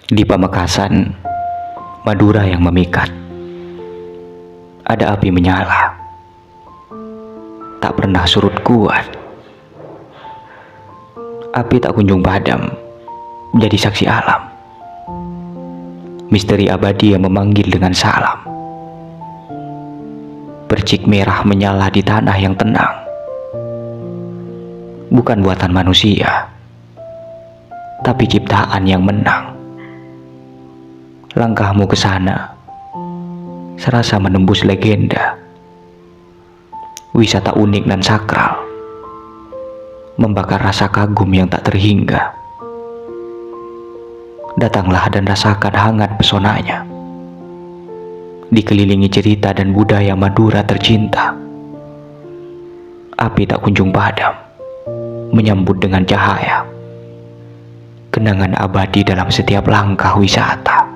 Di Pamekasan, Madura yang memikat, ada api menyala, tak pernah surut kuat. Api tak kunjung padam, jadi saksi alam. Misteri abadi yang memanggil dengan salam. Percik merah menyala di tanah yang tenang. Bukan buatan manusia, tapi ciptaan yang menang. Langkahmu ke sana serasa menembus legenda. Wisata unik dan sakral, membakar rasa kagum yang tak terhingga. Datanglah dan rasakan hangat pesonanya, dikelilingi cerita dan budaya Madura tercinta. Api tak kunjung padam, menyambut dengan cahaya. Kenangan abadi dalam setiap langkah wisata.